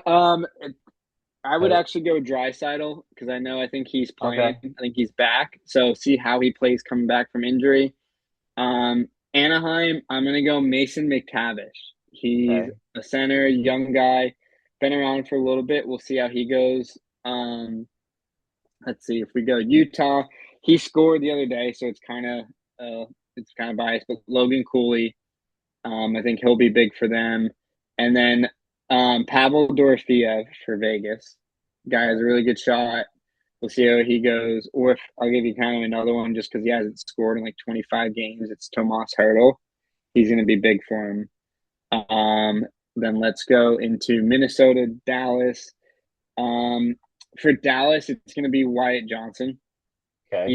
I would uh, actually go Drysaitel because I think he's playing. okay. I think he's back. So see how he plays coming back from injury. Anaheim, I'm gonna go Mason McTavish. He's Okay. a center, young guy, been around for a little bit. We'll see how he goes. Let's see if we go Utah. He scored the other day, so it's kind of biased. But Logan Cooley, I think he'll be big for them. And then Pavel Dorofeyev for Vegas. Guy has a really good shot. We'll see how he goes. Or if I'll give you kind of another one just because he hasn't scored in like 25 games. It's Tomas Hertl. He's going to be big for him. Um, then let's go into Minnesota, Dallas. Um, for Dallas, it's going to be Wyatt Johnson. Okay.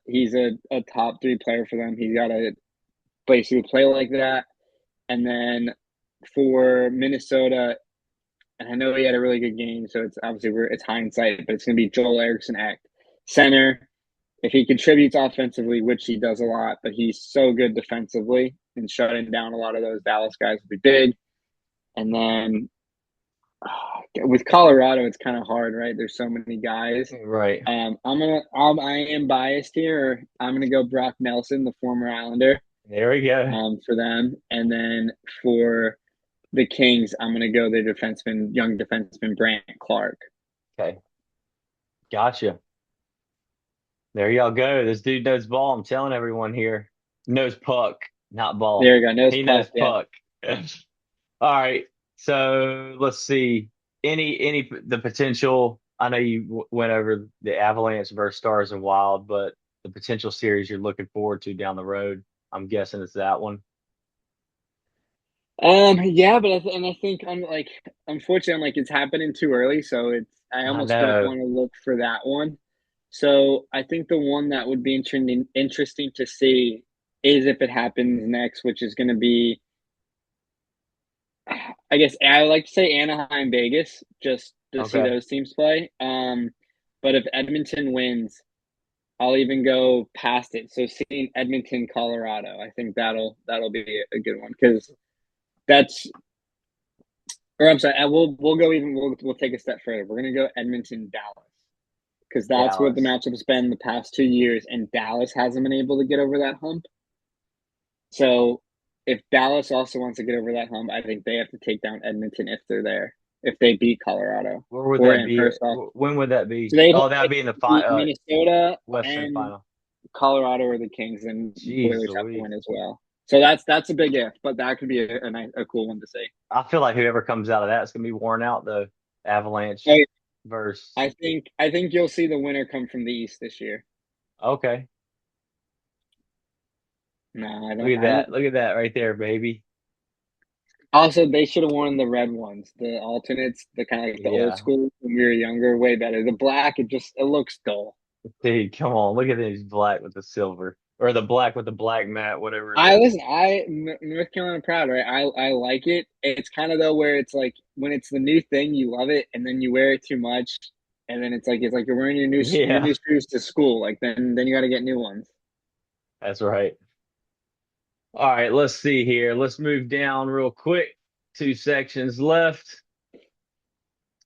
He's a top three player for them. He's got to basically play like that. And then for Minnesota, and I know he had a really good game, so it's obviously it's hindsight, but it's going to be Joel Erickson at center. If he contributes offensively, which he does a lot, but he's so good defensively and shutting down a lot of those Dallas guys would be big. And then with Colorado, it's kind of hard, right? There's so many guys. Right. I am biased here. I'm gonna go Brock Nelson, the former Islander, There we go. for them, and then for the Kings, I'm gonna go the young defenseman Brant Clark. Okay. Gotcha. There y'all go. This dude knows ball. I'm telling everyone here. Knows puck, not ball. There you go. Nose He puck. knows Yeah. puck. All right. So let's see. Any the potential. I know you went over the Avalanche versus Stars and Wild, but the potential series you're looking forward to down the road. I'm guessing it's that one. Yeah, but I think I'm like, unfortunately, I'm like it's happening too early, so I I almost don't know. want to look for that one. So I think the one that would be interesting to see is if it happens next, which is going to be, I guess I like to say Anaheim, Vegas, just to see Okay. those teams play. But if Edmonton wins, I'll even go past it. So seeing Edmonton, Colorado, I think that'll be a good one because that's or I'm sorry, we'll go even we'll take a step further. We're gonna go Edmonton, Dallas, because that's what the Dallas. matchup has been the past 2 years, and Dallas hasn't been able to get over that hump. So if Dallas also wants to get over that hump, I think they have to take down Edmonton if they're there. If they beat Colorado, Where would or that in be? first off, When would that be? so they'd Oh, have that'd be in the to beat fi Minnesota Western and final. Colorado or the Kings, and Jeez Oilers have to Louise. win as well. So that's a big if, but that could be a cool one to see. I feel like whoever comes out of that is gonna be worn out though. Avalanche Hey, versus I think you'll see the winner come from the East this year. okay. No, I Look don't. at I that. don't. Look at that right there, baby. Also, they should have worn the red ones, the alternates, the kind of like the old Yeah. school when we were younger, way better. The black, it looks dull. Dude, come on. Look at these black with the silver. Or the black with the black mat, whatever it I is. listen. North Carolina proud, right? I like it. It's kind of though where it's like when it's the new thing, you love it, and then you wear it too much, and then it's like you're wearing your Yeah, new shoes to school. Like then you got to get new ones. that's right. All right, let's see here. Let's move down real quick. Two sections left.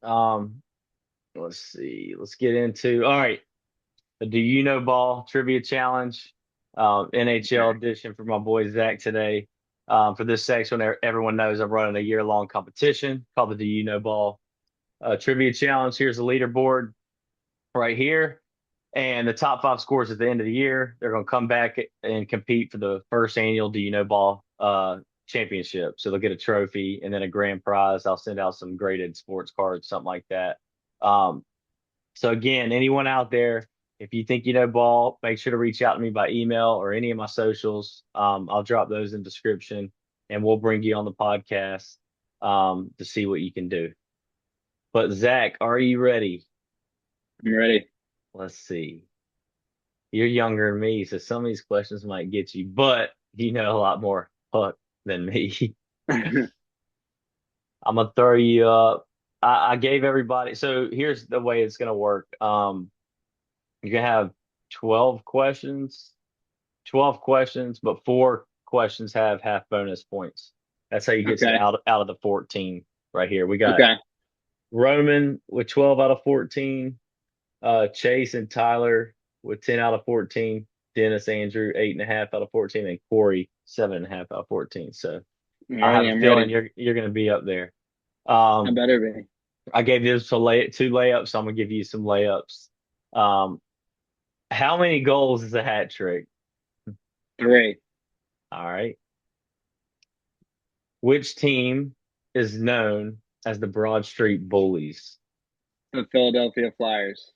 Um, let's see. Let's get into all right. The Do You Know Ball Trivia Challenge, NHL Okay. edition for my boy Zach today. For this section, everyone knows I'm running a year-long competition called the Do You Know Ball Trivia Challenge. Here's the leaderboard right here. And the top five scores at the end of the year, they're going to come back and compete for the first annual Do You Know Ball championship. So they'll get a trophy and then a grand prize. I'll send out some graded sports cards, something like that. Um, so again, anyone out there, if you think you know ball, make sure to reach out to me by email or any of my socials. I'll drop those in description, and we'll bring you on the podcast to see what you can do. But Zach, are you ready? I'm ready. Let's see. You're younger than me, so some of these questions might get you, but you know a lot more puck than me. I'm gonna throw you up. I gave everybody. So here's the way it's gonna work. You're gonna have 12 questions 12 questions, but four questions have half bonus points. That's how you get to Okay. out of the 14 right here. We got Okay. Roman with 12 out of 14, Chase and Tyler with 10 out of 14, Dennis Andrew 8.5 out of 14, and Corey 7.5 out of 14. So I have Alrighty, a I'm feeling ready. you're gonna be up there. I Um, better be. I gave you two layups, so I'm gonna give you some layups. Um, how many goals is a hat trick? 3. All right. Which team is known as the Broad Street Bullies? The Philadelphia Flyers.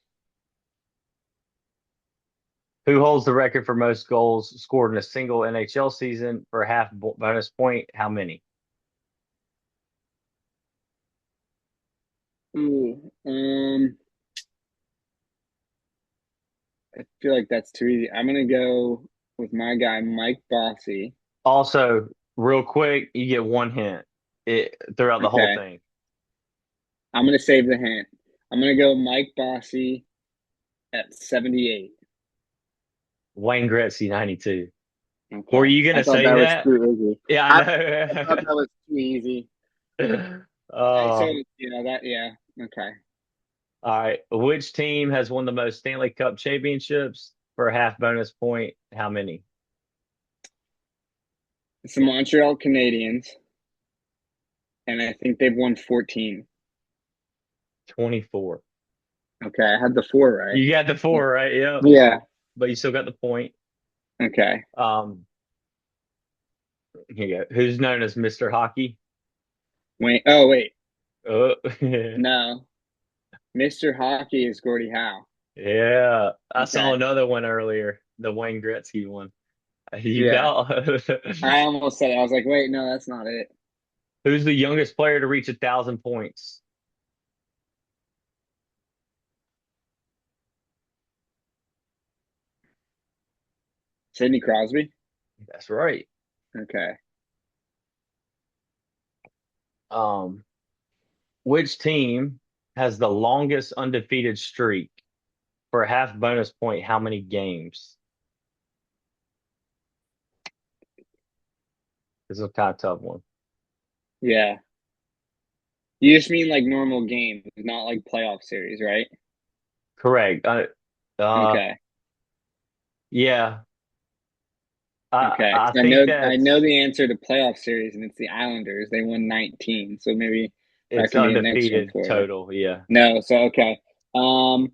Who holds the record for most goals scored in a single NHL season for a half bonus point? How many? Ooh. I feel like that's too easy. I'm gonna go with my guy Mike Bossy. Also, real quick, you get one hint throughout the whole Okay. thing. I'm gonna save the hint. I'm gonna go Mike Bossy at 78. Wayne Gretzky, 92. Were Okay. you I gonna thought say that was that? too easy. Yeah, I I thought know. that was too easy. So, Oh, yeah. Okay. all right. Which team has won the most Stanley Cup championships? For a half bonus point, how many? It's the Montreal Canadiens, and I think they've won 14. 24. Okay, I had the four right. You got the four, right? Yep. Yeah. But you still got the point. Okay. Um, Here you go. Who's known as Mr. Hockey? Wait. Oh, wait. Oh, No. Mr. Hockey is Gordie Howe. yeah. I saw Okay. another one earlier, the Wayne Gretzky one. You Yeah. know, I almost said it. I was like, wait, no, that's not it. who's the youngest player to reach 1,000 points? Sidney Crosby? That's right. Okay. Um, which team has the longest undefeated streak? For a half bonus point, how many games? This is a kind of tough one. Yeah. You just mean like normal games, not like playoff series, right? Correct. Uh, Okay. yeah. Okay. I 'Cause think I know that's the answer to playoff series, and it's the Islanders. They won 19, so maybe that it's can be the next one undefeated for you. total. Yeah. No, so okay. Um,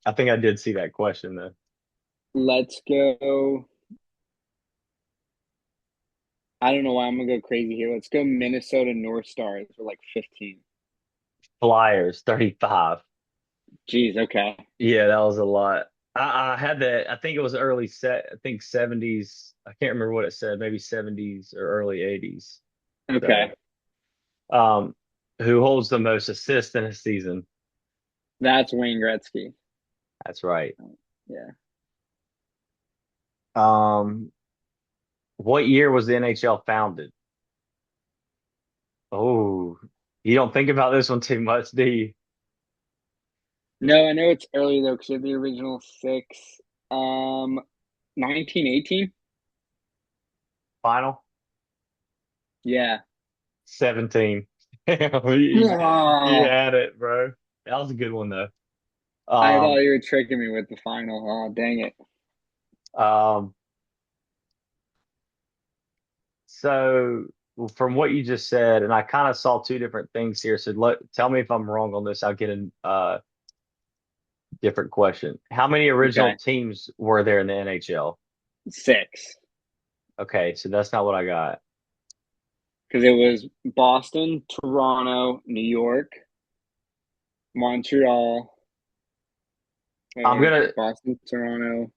I think I did see that question though. let's go. I don't know why I'm gonna go crazy here. Let's go Minnesota North Stars for like 15. Flyers, 35. Jeez, okay. Yeah, that was a lot. I had that. I think it was early set. I think 70s. I can't remember what it said. Maybe 70s or early 80s. So, Okay. um, who holds the most assists in a season? That's Wayne Gretzky. That's right. Yeah. Um, what year was the NHL founded? Oh, you don't think about this one too much, do you? No, I know it's early though, because you have the original six. 1918? Final Yeah. 17. You Oh, had it, bro. That was a good one though. I thought Um, you were tricking me with the final. Oh, dang it. um, So from what you just said, and I kind of saw two different things here. So tell me if I'm wrong on this. I'll get a different question. How many original Okay. teams were there in the NHL? Six. Okay, so that's not what I got. Because it was Boston, Toronto, New York, Montreal. Wait, I'm what is gonna it? Boston, Toronto,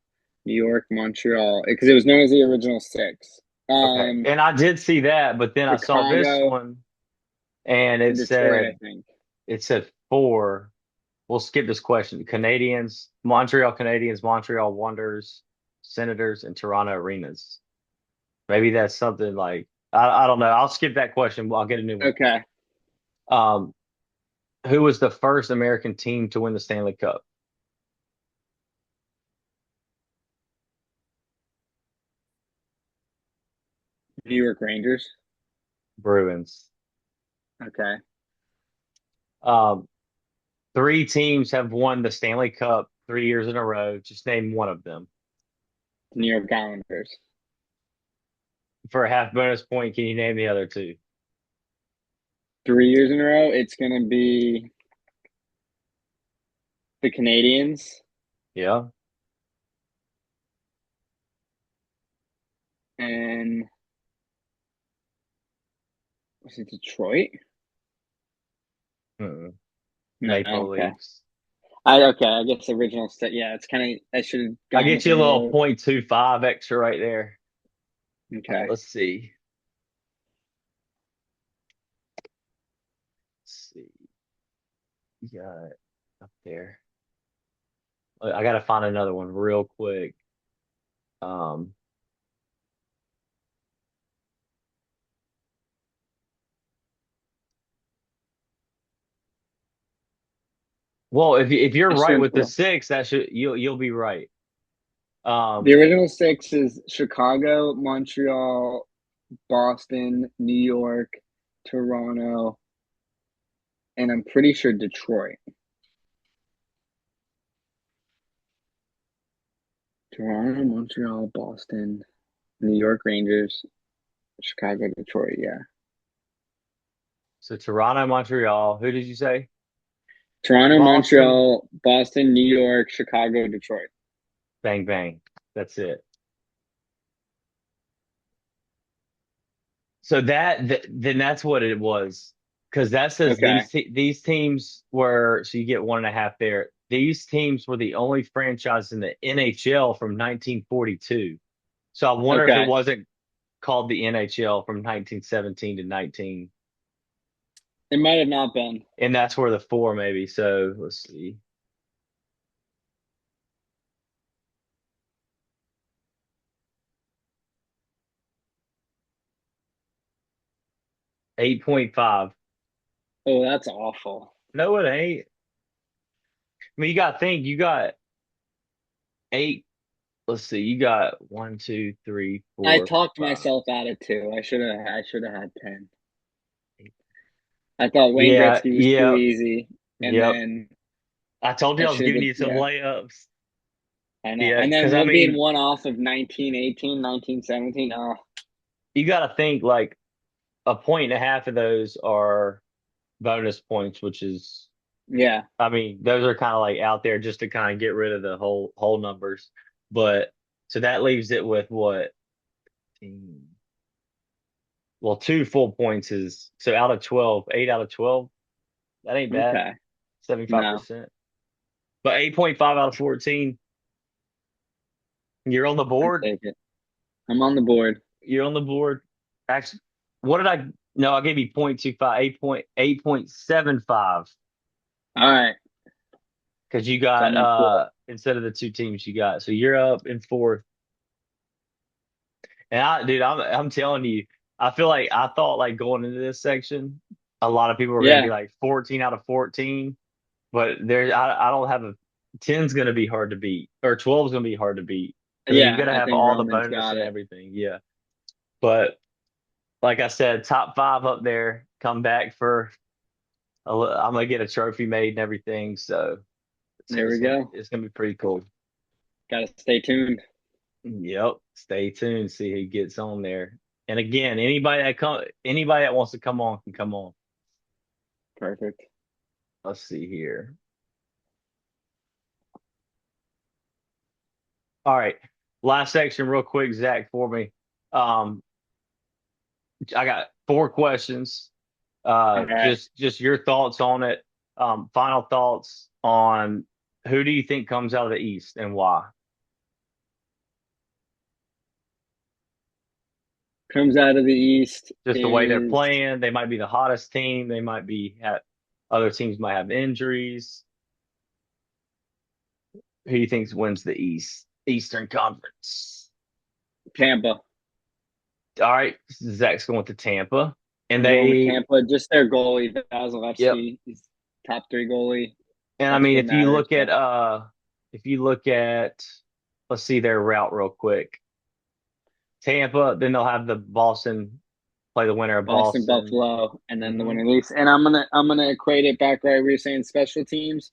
New York, Montreal. Because it was known as the original six. okay, and I did see that, but then I saw this Chicago one, and and Detroit, I think. it said four. We'll skip this question. Canadians, Montreal Canadiens, Montreal Wonders, Senators, and Toronto Arenas. Maybe that's something like I don't know. I'll skip that question. I'll get a new one. Okay. Um, who was the first American team to win the Stanley Cup? New York Rangers. Bruins. Okay. Um, three teams have won the Stanley Cup 3 years in a row. Just name one of them. New York Islanders. For a half bonus point, can you name the other two? 3 years in a row, it's going to be the Canadians Yeah. and was it Detroit? Mm-mm. No, Maple okay. Leafs. I guess original set. Yeah, it's kind of I should have I gone get with you a one of little those. 0.25 extra right there. Okay. Let's see. Let's see. You got it up there. I got to find another one real quick. Um, Well, if you're I right shouldn't. with the six, that should you'll be right. The Um, original six is Chicago, Montreal, Boston, New York, Toronto, and I'm pretty sure Detroit. Toronto, Montreal, Boston, New York Rangers, Chicago, Detroit. Yeah. so Toronto, Montreal. Who did you say? Toronto, Boston. Montreal, Boston, New York, Chicago, Detroit. Bang bang. That's it. So then that's what it was, because that says Okay. these teams were, so you get 1.5 there. These teams were the only franchise in the NHL from 1942. So I wonder if it Okay. wasn't called the NHL from 1917 to 19, It might have not been. and that's where the four maybe. So let's see, 8.5. Oh, that's awful. No, it ain't. I mean, you got to think. You got eight. Let's see. You got one, two, three, I four, talked five. myself out of two. I should have had 10. I thought Wayne Yeah, Gretzky was too yeah, easy, and yep. then I told I you I was should giving have. you some Yeah, layups. I know. Yeah, And because then I we're being mean, one off of 1918, 1917. Oh, you got to think like a point and a half of those are bonus points, which is, yeah. I mean, those are kind of like out there just to kind of get rid of the whole numbers. But so that leaves it with what? Well, two full points is so out of 12, 8 out of 12. That ain't bad. Okay. No, 75%. But 8.5 out of 14, you're on the I'll board. take it. I'm on the board. You're on the board. Actually, what did I? No, I gave you 0.25, 8.75 All right. because you So got I'm in fourth. instead of the two teams you got. So you're up in fourth. And dude, I'm telling you, I feel like I thought like going into this section, a lot of people were going to be Yeah. like 14 out of 14, but I don't have a 10's going to be hard to beat or 12's going to be hard to beat because you got Yeah. to I have think all the Roman's bonus got and it. everything. Yeah. But like I said, top five up there, come back for I'm gonna get a trophy made and everything. So There we go. it's gonna be pretty cool. Got to stay tuned. Yep. Stay tuned, see who gets on there. And again, anybody that wants to come on can come on. Perfect. Let's see here. All right. Last section, real quick, Zach, for me. Um, I got four questions. All right. Just your thoughts on it. Final thoughts on who do you think comes out of the East and why? Comes out of the East Just the way they're is playing, they might be the hottest team. They might be other teams might have injuries. Who do you think wins the Eastern Conference? Tampa. All right, Zach's going to Tampa, and I'm going with they, Tampa. Just their goalie, yep. Vasilevsky, is top three goalie. And I That's mean, what matters. But if you look at, let's see their route real quick. Tampa, then they'll have the Boston play the winner of Boston, Boston. Buffalo, and then the Hmm. winner leaves. And I'm gonna equate it back right. We were saying special teams.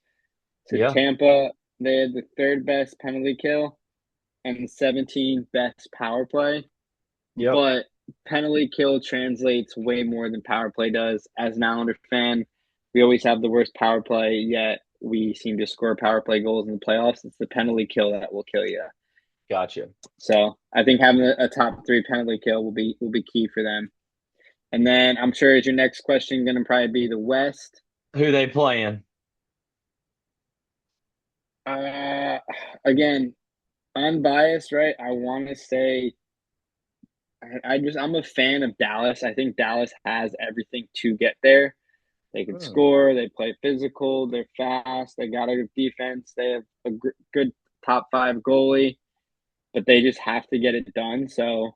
So Yeah, Tampa, they had the third best penalty kill and the 17th best power play. yep, But penalty kill translates way more than power play does. As an Islander fan, we always have the worst power play, yet we seem to score power play goals in the playoffs. It's the penalty kill that will kill you. gotcha. So I think having a top three penalty kill will be key for them. And then I'm sure is your next question going to probably be the West. Who they playing? Uh, again, unbiased, right? I want to say I'm a fan of Dallas. I think Dallas has everything to get there. They can Hmm, score. They play physical. They're fast. They got a good defense. They have a good top five goalie, but they just have to get it done. So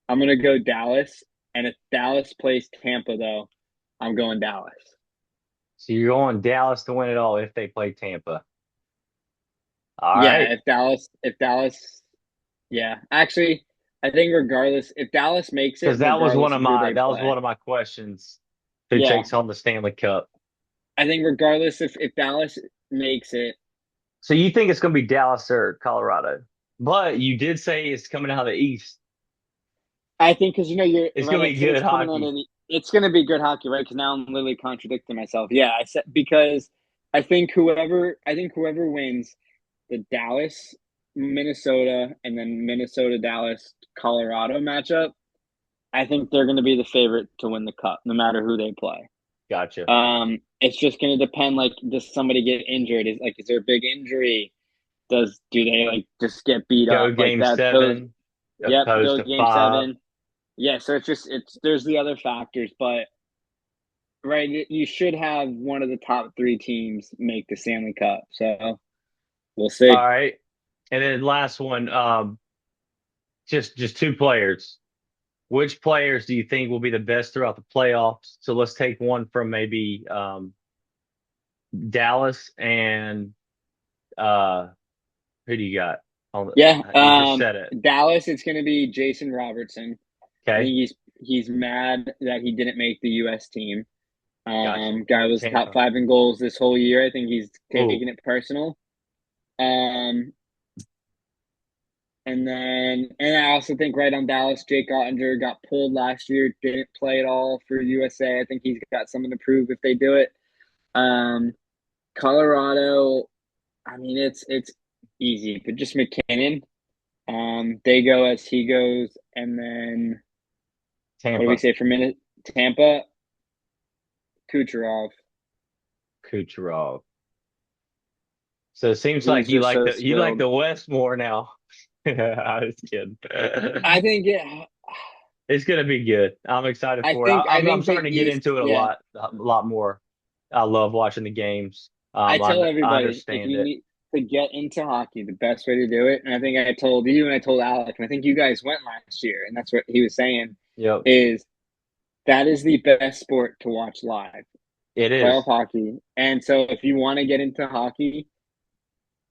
I'm gonna go Dallas. And if Dallas plays Tampa, though, I'm going Dallas. So you're going Dallas to win it all if they play Tampa. All right. Yeah, yeah. Actually, I think regardless, if Dallas makes it, Because that was one regardless of of who my they that was play, one of my questions. Who yeah, takes home the Stanley Cup? I think regardless if Dallas makes it, So you think it's going to be Dallas or Colorado? But you did say it's coming out of the East. I think because you're It's right. going I to be said good it's coming on hockey. any. It's going to be good hockey, right? Because now I'm literally contradicting myself. Yeah, I said because I think whoever wins the Dallas, Minnesota, and then Minnesota, Dallas, Colorado matchup, I think they're going to be the favorite to win the cup, no matter who they play. Gotcha. It's just going to depend. Like, does somebody get injured? Is there a big injury? Do they like just get beat Go up like game that? Those, seven yep, opposed go to game five. seven. Yeah, so it's there's the other factors, but right, you should have one of the top three teams make the Stanley Cup. So we'll All see. right. And then last one, just two players. Which players do you think will be the best throughout the playoffs? So let's take one from maybe Dallas and uh who do you got on Yeah, you just said it. Dallas. It's going to be Jason Robertson. I think Okay. he's mad that he didn't make the U.S. team. Gotcha. Guy was top Tampa. five in goals this whole year. I think he's Oh, taking it personal. Um, and I also think right on Dallas, Jake Ottinger got pulled last year, didn't play at all for USA. I think he's got something to prove if they do it. Um, Colorado, I mean it's easy, but just McKinnon. They go as he goes, and then what do we Tampa. say for minute? Tampa, Kucherov. Kucherov. So it seems like He's just so you like skilled. the West more now. I was kidding. I think it. It's gonna be good. I'm excited for it. I I'm think the starting to get East. into it Yeah, a lot more. I love watching the games. I tell I everybody if understand you it. need to get into hockey, the best way to do it, and I think I told you and I told Alec, and I think you guys went last year, and that's what he was saying, Yep, is that is the best sport to watch live, it playoff is. hockey. And so if you want to get into hockey,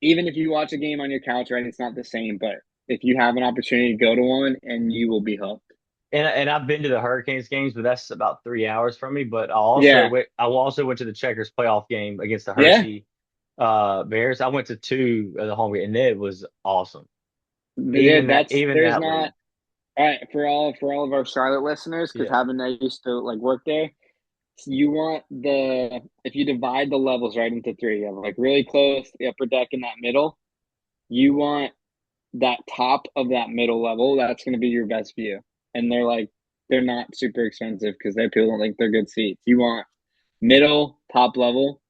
even if you watch a game on your couch, right, it's not the same, but if you have an opportunity to go to one, and you will be hooked. And I've been to the Hurricanes games, but that's about 3 hours from me. But Yeah, I also went to the Checkers playoff game against the yeah, Hershey Bears. I went to two of the home games, and it was awesome. yeah. Even There's that not league. all right for all of our Charlotte listeners, because Yeah. having I used to like work there. You want the if you divide the levels right into three, you have like really close, the upper deck, in that middle. You want that top of that middle level. That's going to be your best view, and they're not super expensive because they people don't think they're good seats. You want middle top level.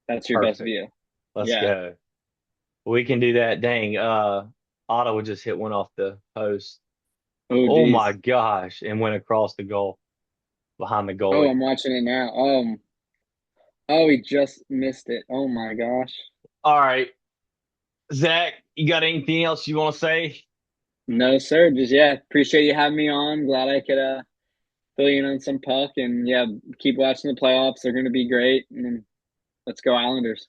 That's your best Perfect. view. Let's Yeah. go. We can do that. Dang. Ottawa just hit one off the post. Oh Oh my geez. gosh. And went across the goal behind the Oh, goalie. I'm watching it now. Oh, he just missed it. Oh my gosh. All right. Zach, you got anything else you want to say? No, sir. Just yeah. Appreciate you having me on. Glad I could fill you in on some puck, and yeah, keep watching the playoffs. They're going to be great, and let's go Islanders.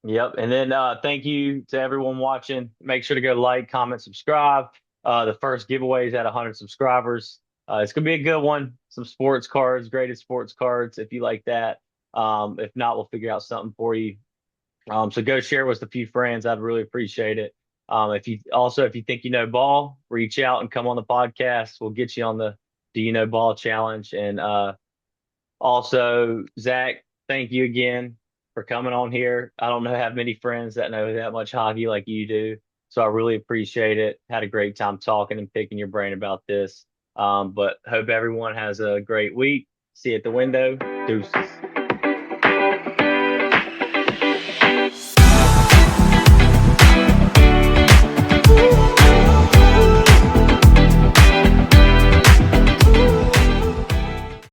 Yep. And then thank you to everyone watching. Make sure to go like, comment, subscribe. The first giveaway is at 100 subscribers. It's gonna be a good one. Some sports cards, graded sports cards, if you like that. If not, we'll figure out something for you. So go share with a few friends. I'd really appreciate it. If you think you know ball, reach out and come on the podcast. We'll get you on the Do You Know Ball challenge. And also, Zach, thank you again for coming on here. I don't know have many friends that know that much hockey like you do. So I really appreciate it. Had a great time talking and picking your brain about this. But hope everyone has a great week. See you at the window. Deuces.